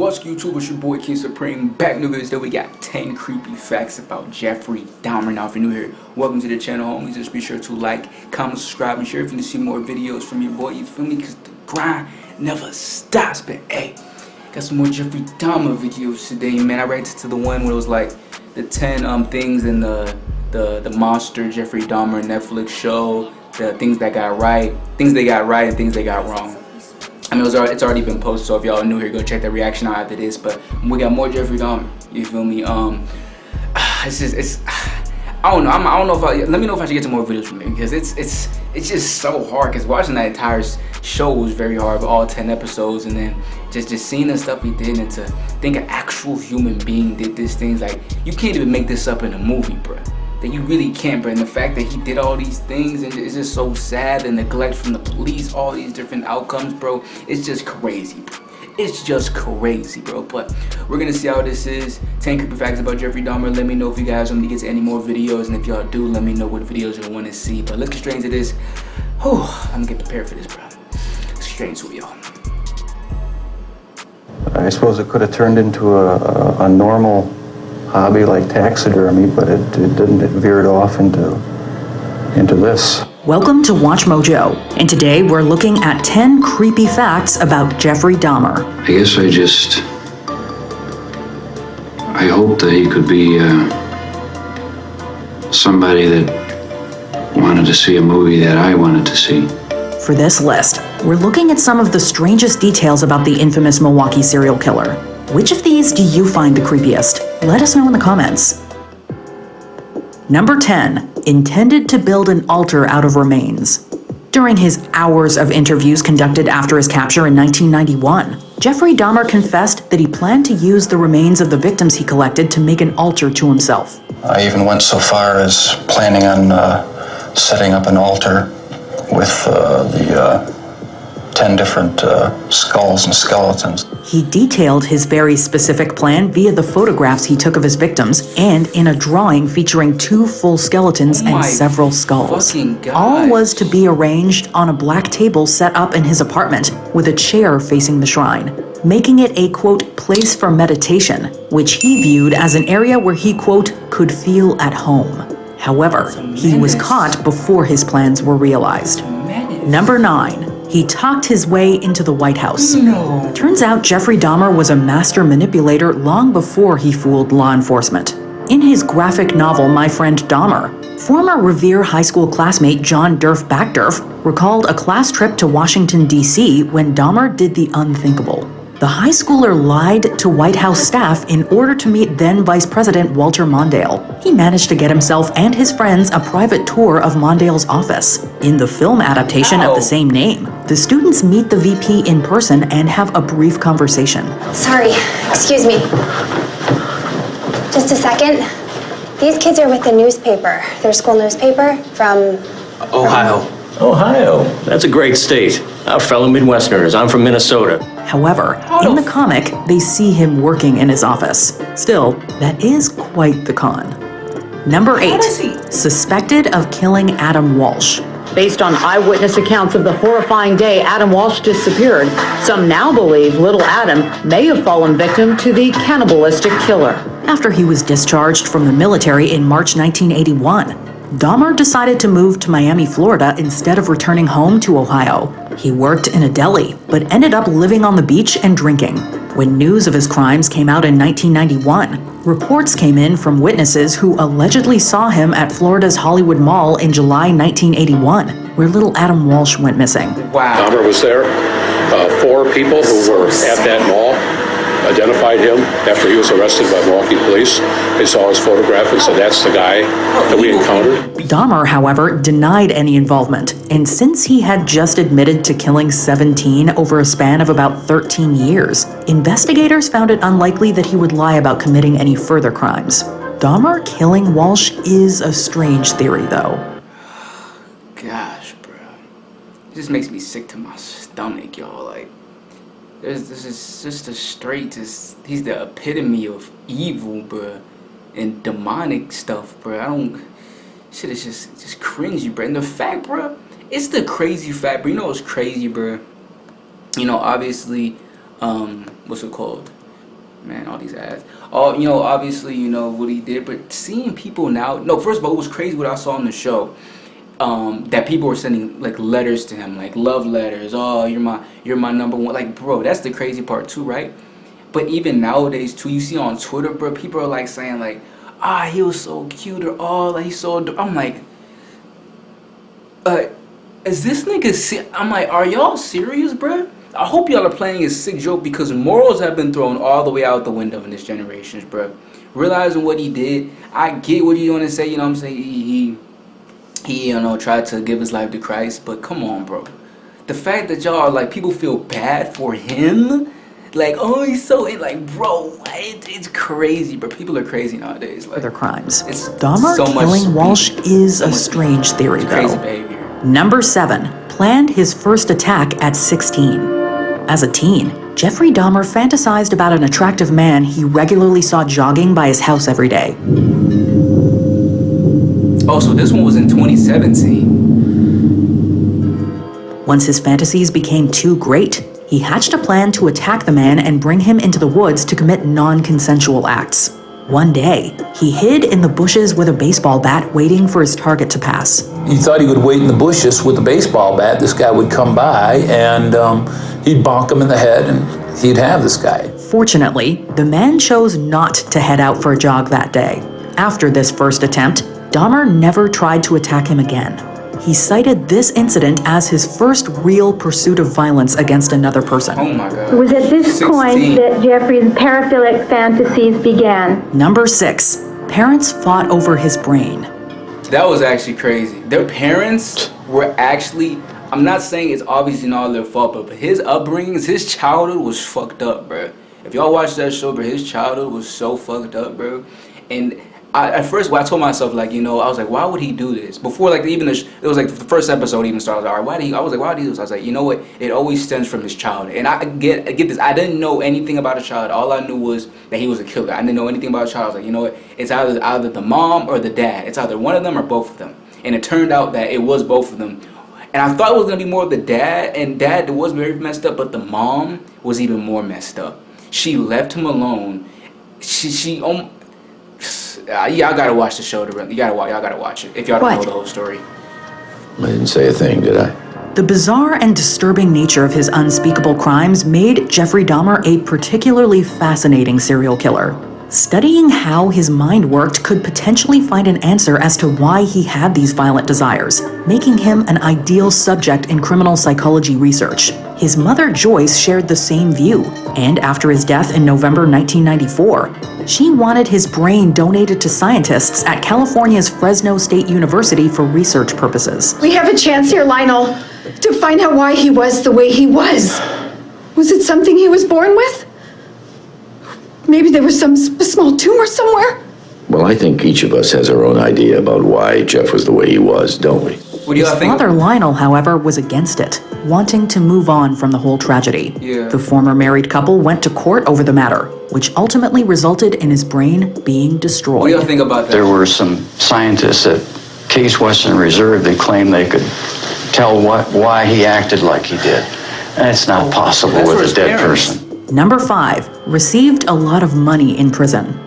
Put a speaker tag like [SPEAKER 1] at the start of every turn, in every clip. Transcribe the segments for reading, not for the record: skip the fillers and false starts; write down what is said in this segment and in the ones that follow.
[SPEAKER 1] What's YouTube? It's your boy KingSupreme back new videos. We got 10 creepy facts about Jeffrey Dahmer. Now if you're new here, welcome to the channel, homies. Just be sure to like, comment, subscribe, and share if you want to see more videos from your boy, you feel me? Because the grind never stops. But hey, got some more Jeffrey Dahmer videos today, man. I reacted to the one where it was like the 10 things in the monster Jeffrey Dahmer Netflix show, the things that got right, things they got right, and things they got wrong. I mean, it's already been posted, so if y'all are new here, go check the reaction out after this. But we got more Jeffrey Dahmer. You feel me? It's I don't know. I don't know if let me know if I should get to more videos from it, because it's just so hard. Because watching that entire show was very hard, all 10 episodes, and then just seeing the stuff he did, and to think an actual human being did these things, like you can't even make this up in a movie, bro. That you really can't, bro. And the fact that he did all these things, and it's just so sad, the neglect from the police, all these different outcomes, bro. It's just crazy, bro. It's just crazy, bro. But we're gonna see how this is. 10 creepy facts about Jeffrey Dahmer. Let me know if you guys want me to get to any more videos, and if y'all do, let me know what videos you want to see. But let's get straight into this. Whew, I'm gonna get prepared for this, bro. Let's get straight into it, y'all.
[SPEAKER 2] I suppose it could have turned into a normal hobby like taxidermy, but it didn't. It veered off into this.
[SPEAKER 3] Welcome to Watch Mojo, and today we're looking at 10 creepy facts about Jeffrey Dahmer.
[SPEAKER 4] I guess I hope that he could be somebody that wanted to see a movie that I wanted to see.
[SPEAKER 3] For this list, we're looking at some of the strangest details about the infamous Milwaukee serial killer. Which of these do you find the creepiest? Let us know in the comments. Number 10. Intended to build an altar out of remains. During his hours of interviews conducted after his capture in 1991, Jeffrey Dahmer confessed that he planned to use the remains of the victims he collected to make an altar to himself.
[SPEAKER 2] I even went so far as planning on setting up an altar with the 10 different skulls and skeletons.
[SPEAKER 3] He detailed his very specific plan via the photographs he took of his victims and in a drawing featuring 2 full skeletons and several skulls. All was to be arranged on a black table set up in his apartment with a chair facing the shrine, making it a, quote, place for meditation, which he viewed as an area where he, quote, could feel at home. However, he was caught before his plans were realized. Number 9. He talked his way into the White House. No. Turns out Jeffrey Dahmer was a master manipulator long before he fooled law enforcement. In his graphic novel, My Friend Dahmer, former Revere High School classmate John Durf Backdurf recalled a class trip to Washington, D.C. when Dahmer did the unthinkable. The high schooler lied to White House staff in order to meet then Vice President Walter Mondale. He managed to get himself and his friends a private tour of Mondale's office. In the film adaptation of the same name, the students meet the VP in person and have a brief conversation.
[SPEAKER 5] Sorry, excuse me. Just a second. These kids are with the newspaper, their school newspaper from
[SPEAKER 6] Ohio. Ohio, that's a great state. Our fellow Midwesterners, I'm from Minnesota.
[SPEAKER 3] However, in the comic, they see him working in his office. Still, that is quite the con. Number 8, suspected of killing Adam Walsh.
[SPEAKER 7] Based on eyewitness accounts of the horrifying day Adam Walsh disappeared, some now believe little Adam may have fallen victim to the cannibalistic killer.
[SPEAKER 3] After he was discharged from the military in March 1981, Dahmer decided to move to Miami, Florida instead of returning home to Ohio. He worked in a deli, but ended up living on the beach and drinking. When news of his crimes came out in 1991, reports came in from witnesses who allegedly saw him at Florida's Hollywood Mall in July 1981, where little Adam Walsh went missing.
[SPEAKER 1] Wow.
[SPEAKER 8] Dahmer was there. 4 people who were at that mall identified him after he was arrested by Milwaukee police. They saw his photograph and said, that's the guy that we encountered.
[SPEAKER 3] Dahmer, however, denied any involvement, and since he had just admitted to killing 17 over a span of about 13 years, investigators found it unlikely that he would lie about committing any further crimes. Dahmer killing Walsh is a strange theory, though.
[SPEAKER 1] Gosh, bro. It just makes me sick to my stomach, y'all. Like, this is just a straight, he's the epitome of evil, bruh, and demonic stuff, bruh. Shit is just cringy, bruh. And the fact, bruh, it's the crazy fact, bruh. You know what's crazy, bruh? You know, obviously, what's it called? Man, all these ads. Oh, you know, obviously, you know what he did, but seeing people now. No, first of all, it was crazy what I saw on the show. That people were sending like letters to him, like love letters. Oh, you're my number one. Like, bro, that's the crazy part too, right? But even nowadays too, you see on Twitter, bro, people are like saying like, he was so cute, or like he's so. I'm like, is this nigga? I'm like, are y'all serious, bro? I hope y'all are playing a sick joke, because morals have been thrown all the way out the window in this generation, bro. Realizing what he did, I get what you want to say. You know what I'm saying? He you know, tried to give his life to Christ, but come on, bro. The fact that y'all like people feel bad for him, like, oh, he's so like, bro, it's crazy, bro. People are crazy nowadays. Like,
[SPEAKER 3] Other crimes.
[SPEAKER 1] It's
[SPEAKER 3] Dahmer
[SPEAKER 1] so much
[SPEAKER 3] killing Walsh is
[SPEAKER 1] so
[SPEAKER 3] a
[SPEAKER 1] much
[SPEAKER 3] strange theory,
[SPEAKER 1] crazy
[SPEAKER 3] though.
[SPEAKER 1] behavior.
[SPEAKER 3] Number 7. Planned his first attack at 16. As a teen, Jeffrey Dahmer fantasized about an attractive man he regularly saw jogging by his house every day.
[SPEAKER 1] Oh, so this one was in 2017.
[SPEAKER 3] Once his fantasies became too great, he hatched a plan to attack the man and bring him into the woods to commit non-consensual acts. One day, he hid in the bushes with a baseball bat, waiting for his target to pass.
[SPEAKER 9] He thought he would wait in the bushes with a baseball bat. This guy would come by and he'd bonk him in the head and he'd have this guy.
[SPEAKER 3] Fortunately, the man chose not to head out for a jog that day. After this first attempt, Dahmer never tried to attack him again. He cited this incident as his first real pursuit of violence against another person.
[SPEAKER 1] Oh my God.
[SPEAKER 10] It was at this
[SPEAKER 1] 16.
[SPEAKER 10] point that Jeffrey's paraphilic fantasies began.
[SPEAKER 3] Number 6. Parents fought over his brain.
[SPEAKER 1] That was actually crazy. Their parents were actually, I'm not saying it's obviously not their fault, but his upbringings, his childhood was fucked up, bro. If y'all watch that show, bro, his childhood was so fucked up, bro. And at first, I told myself, like, you know, I was like, why would he do this? Before, like, even it was like the first episode even started. All right, why did he do this? I was like, you know what? It always stems from his childhood. And I get this. I didn't know anything about a child. All I knew was that he was a killer. I didn't know anything about a child. I was like, you know what? It's either the mom or the dad. It's either one of them or both of them. And it turned out that it was both of them. And I thought it was gonna be more of the dad, and dad was very messed up, but the mom was even more messed up. She left him alone. Y'all gotta watch the show. Y'all gotta watch it if y'all don't know the whole story.
[SPEAKER 9] I didn't say a thing, did I?
[SPEAKER 3] The bizarre and disturbing nature of his unspeakable crimes made Jeffrey Dahmer a particularly fascinating serial killer. Studying how his mind worked could potentially find an answer as to why he had these violent desires, making him an ideal subject in criminal psychology research. His mother, Joyce, shared the same view, and after his death in November 1994, she wanted his brain donated to scientists at California's Fresno State University for research purposes.
[SPEAKER 11] We have a chance here, Lionel, to find out why he was the way he was. Was it something he was born with? Maybe there was some small tumor somewhere?
[SPEAKER 4] Well, I think each of us has our own idea about why Jeff was the way he was, don't we?
[SPEAKER 1] What do y'all
[SPEAKER 3] His
[SPEAKER 1] think?
[SPEAKER 3] father, Lionel, however, was against it, wanting to move on from the whole tragedy.
[SPEAKER 1] Yeah.
[SPEAKER 3] The former married couple went to court over the matter, which ultimately resulted in his brain being destroyed.
[SPEAKER 1] What do y'all think about that?
[SPEAKER 2] There were some scientists at Case Western Reserve that claimed they could tell why he acted like he did. And it's not possible
[SPEAKER 1] That's for
[SPEAKER 2] with
[SPEAKER 1] his
[SPEAKER 2] a dead
[SPEAKER 1] parents.
[SPEAKER 2] person.
[SPEAKER 3] Number 5, received a lot of money in prison.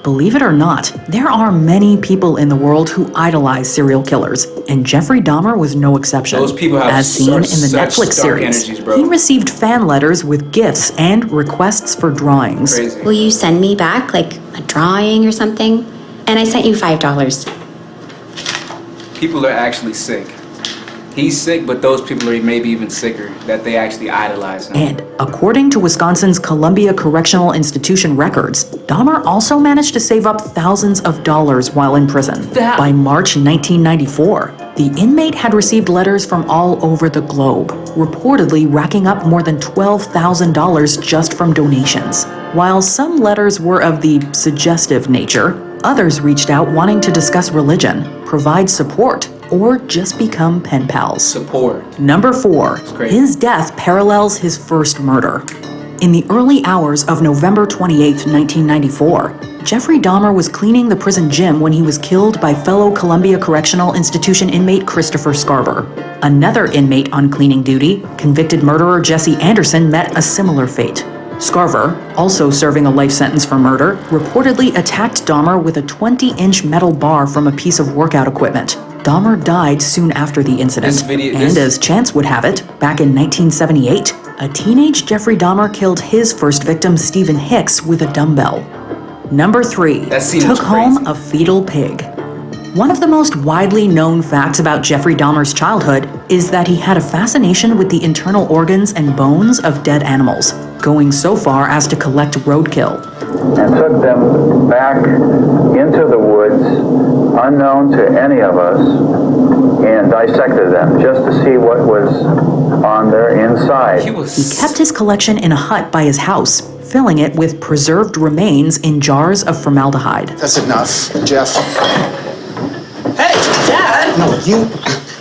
[SPEAKER 3] Believe it or not, there are many people in the world who idolize serial killers, and Jeffrey Dahmer was no exception.
[SPEAKER 1] Those people have
[SPEAKER 3] As seen in the
[SPEAKER 1] such
[SPEAKER 3] Netflix
[SPEAKER 1] dark
[SPEAKER 3] series,
[SPEAKER 1] energies, bro.
[SPEAKER 3] he received fan letters with gifts and requests for drawings.
[SPEAKER 1] Crazy.
[SPEAKER 5] Will you send me back, like, a drawing or something? And I sent you $5.
[SPEAKER 1] People are actually sick. He's sick, but those people are maybe even sicker, that they actually idolize him.
[SPEAKER 3] And according to Wisconsin's Columbia Correctional Institution records, Dahmer also managed to save up thousands of dollars while in prison. By March 1994, the inmate had received letters from all over the globe, reportedly racking up more than $12,000 just from donations. While some letters were of the suggestive nature, others reached out wanting to discuss religion, provide support, or just become pen pals.
[SPEAKER 1] Support.
[SPEAKER 3] Number 4,
[SPEAKER 1] great.
[SPEAKER 3] his death parallels his first murder. In the early hours of November 28, 1994, Jeffrey Dahmer was cleaning the prison gym when he was killed by fellow Columbia Correctional Institution inmate Christopher Scarver. Another inmate on cleaning duty, convicted murderer Jesse Anderson, met a similar fate. Scarver, also serving a life sentence for murder, reportedly attacked Dahmer with a 20-inch metal bar from a piece of workout equipment. Dahmer died soon after the incident. And as chance would have it, back in 1978, a teenage Jeffrey Dahmer killed his first victim, Stephen Hicks, with a dumbbell. Number 3, took home a fetal pig. One of the most widely known facts about Jeffrey Dahmer's childhood is that he had a fascination with the internal organs and bones of dead animals, going so far as to collect roadkill.
[SPEAKER 12] And took them back into the woods, unknown to any of us, and dissected them just to see what was on their inside.
[SPEAKER 3] He kept his collection in a hut by his house, filling it with preserved remains in jars of formaldehyde.
[SPEAKER 13] That's enough, Jeff. Hey, Dad! No, you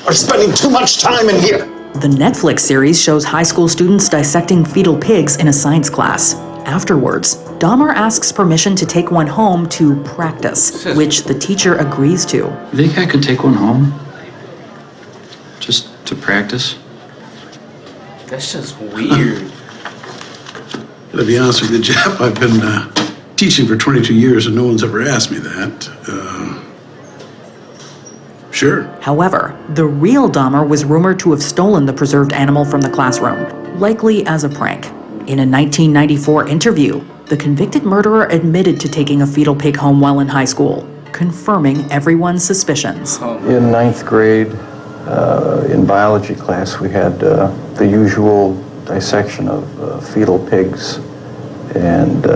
[SPEAKER 13] are spending too much time in here.
[SPEAKER 3] The Netflix series shows high school students dissecting fetal pigs in a science class. Afterwards, Dahmer asks permission to take one home to practice, which the teacher agrees to.
[SPEAKER 4] You think I could take one home? Just to practice?
[SPEAKER 1] That's just weird.
[SPEAKER 14] To be honest with you, Jeff, I've been teaching for 22 years and no one's ever asked me that. Sure.
[SPEAKER 3] However, the real Dahmer was rumored to have stolen the preserved animal from the classroom, likely as a prank. In a 1994 interview, the convicted murderer admitted to taking a fetal pig home while in high school, confirming everyone's suspicions.
[SPEAKER 2] In 9th grade, in biology class, we had the usual dissection of fetal pigs, and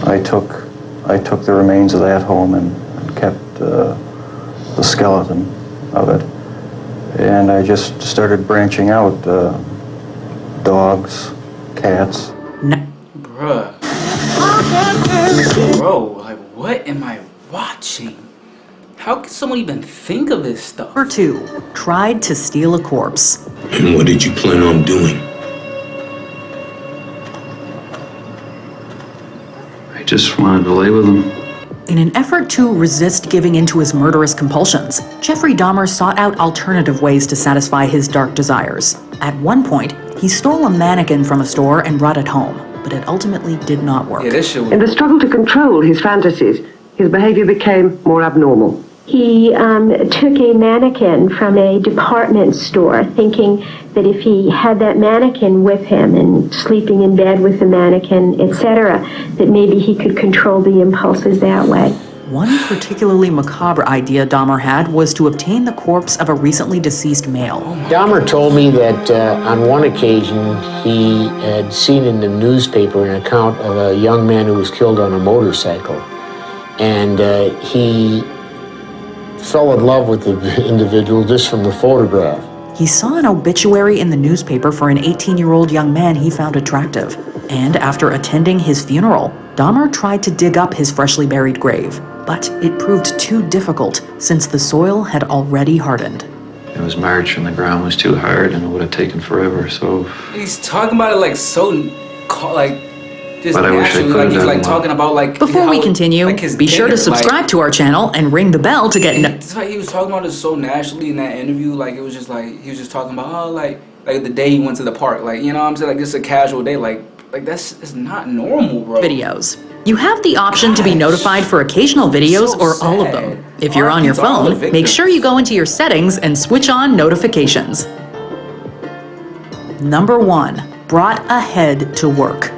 [SPEAKER 2] I took the remains of that home and kept the skeleton of it, and I just started branching out dogs, cats.
[SPEAKER 1] Bruh. Bro, like, what am I watching? How could someone even think of this stuff?
[SPEAKER 3] Number 2, tried to steal a corpse.
[SPEAKER 15] And what did you plan on doing?
[SPEAKER 4] I just wanted to lay with him.
[SPEAKER 3] In an effort to resist giving in to his murderous compulsions, Jeffrey Dahmer sought out alternative ways to satisfy his dark desires. At one point, he stole a mannequin from a store and brought it home, but it ultimately did not work.
[SPEAKER 16] In the struggle to control his fantasies, his behavior became more abnormal.
[SPEAKER 10] He took a mannequin from a department store, thinking that if he had that mannequin with him and sleeping in bed with the mannequin, etc., that maybe he could control the impulses that way.
[SPEAKER 3] One particularly macabre idea Dahmer had was to obtain the corpse of a recently deceased male.
[SPEAKER 17] Dahmer told me that on one occasion he had seen in the newspaper an account of a young man who was killed on a motorcycle. And he fell in love with the individual just from the photograph.
[SPEAKER 3] He saw an obituary in the newspaper for an 18-year-old young man he found attractive. And after attending his funeral, Dahmer tried to dig up his freshly buried grave. But it proved too difficult since the soil had already hardened.
[SPEAKER 4] It was March and the ground was too hard and it would have taken forever, so...
[SPEAKER 1] He's talking about it like so, like, just
[SPEAKER 4] but
[SPEAKER 1] naturally, like he's like talking about like...
[SPEAKER 3] Before we continue,
[SPEAKER 1] like
[SPEAKER 3] be sure to subscribe to our channel and ring the bell to get...
[SPEAKER 1] It's like he was talking about it so naturally in that interview, like it was just like, he was just talking about, oh, like the day he went to the park, like, you know what I'm saying, like just a casual day, like it's not normal, bro.
[SPEAKER 3] Videos. You have the option to be notified for occasional videos or all of them. If you're on your phone, make sure you go into your settings and switch on notifications. Number 1, brought a head to work.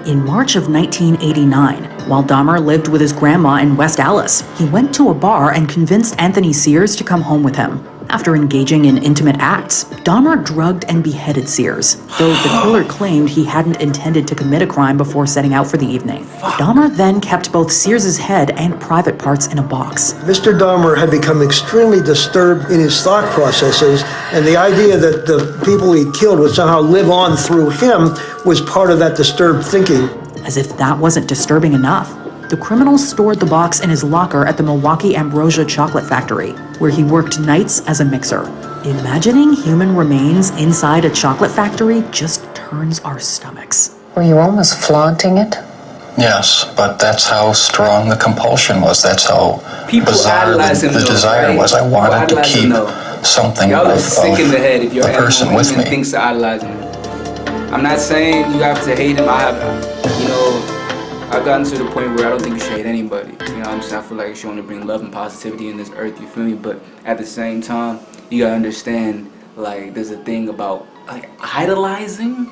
[SPEAKER 3] In March of 1989, while Dahmer lived with his grandma in West Allis, he went to a bar and convinced Anthony Sears to come home with him. After engaging in intimate acts, Dahmer drugged and beheaded Sears, though the killer claimed he hadn't intended to commit a crime before setting out for the evening. Dahmer then kept both Sears's head and private parts in a box.
[SPEAKER 18] Mr. Dahmer had become extremely disturbed in his thought processes, and the idea that the people he killed would somehow live on through him was part of that disturbed thinking.
[SPEAKER 3] As if that wasn't disturbing enough, the criminal stored the box in his locker at the Milwaukee Ambrosia Chocolate Factory, where he worked nights as a mixer. Imagining human remains inside a chocolate factory just turns our stomachs.
[SPEAKER 19] Were you almost flaunting it?
[SPEAKER 2] Yes, but that's how strong the compulsion was. That's how bizarre the desire was. I wanted to keep something of
[SPEAKER 1] sick in the head if
[SPEAKER 2] the person with me.
[SPEAKER 1] Thinks to idolize him. I'm not saying you have to hate him. I've gotten to the point where I don't think you should hate anybody. You know what I'm saying? I feel like you should only bring love and positivity in this earth, you feel me? But at the same time, you gotta understand, like, there's a thing about, like, idolizing.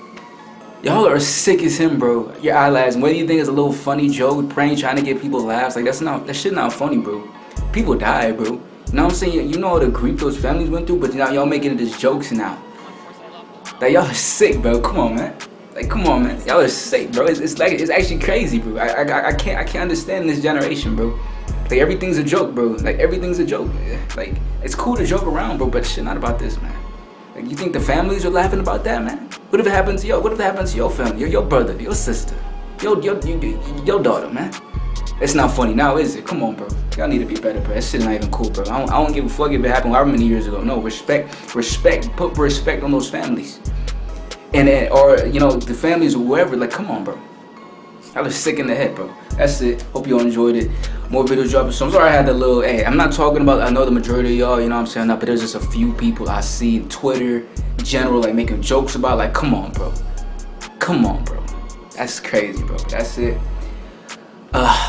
[SPEAKER 1] Y'all are sick as him, bro. You're idolizing. Whether you think it's a little funny joke, prank, trying to get people laughs, like, that shit not funny, bro. People die, bro. You know what I'm saying? You know all the grief those families went through, but now y'all making it as jokes now. Like, y'all are sick, bro. Come on, man. Like, come on, man. Y'all are sick, bro. It's actually crazy, bro. I can't understand this generation, bro. Like, everything's a joke, bro. Like, everything's a joke. Like, it's cool to joke around, bro, but shit not about this, man. Like, you think the families are laughing about that, man? What if it happened to what if it happened to your family, your brother, your sister, your daughter, man? It's not funny now, is it? Come on, bro. Y'all need to be better, bro. That shit not even cool, bro. I don't give a fuck if it happened however many years ago. No, respect. Put respect on those families. And then, or, you know, the families or whoever, like, come on, bro. Y'all are sick in the head, bro. That's it. Hope y'all enjoyed it. More videos dropping. So I'm sorry I had that little, hey, I'm not talking about, I know the majority of y'all, you know what I'm saying, but there's just a few people I see in Twitter, general, like, making jokes about, like, come on, bro. Come on, bro. That's crazy, bro. That's it.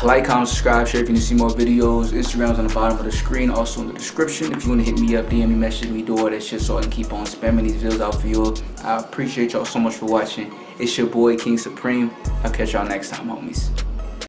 [SPEAKER 1] Like, comment, subscribe, share if you need to see more videos. Instagram's on the bottom of the screen, also in the description. If you want to hit me up, DM me, message me, do all that shit so I can keep on spamming these videos out for you. I appreciate y'all so much for watching. It's your boy, King Supreme. I'll catch y'all next time, homies.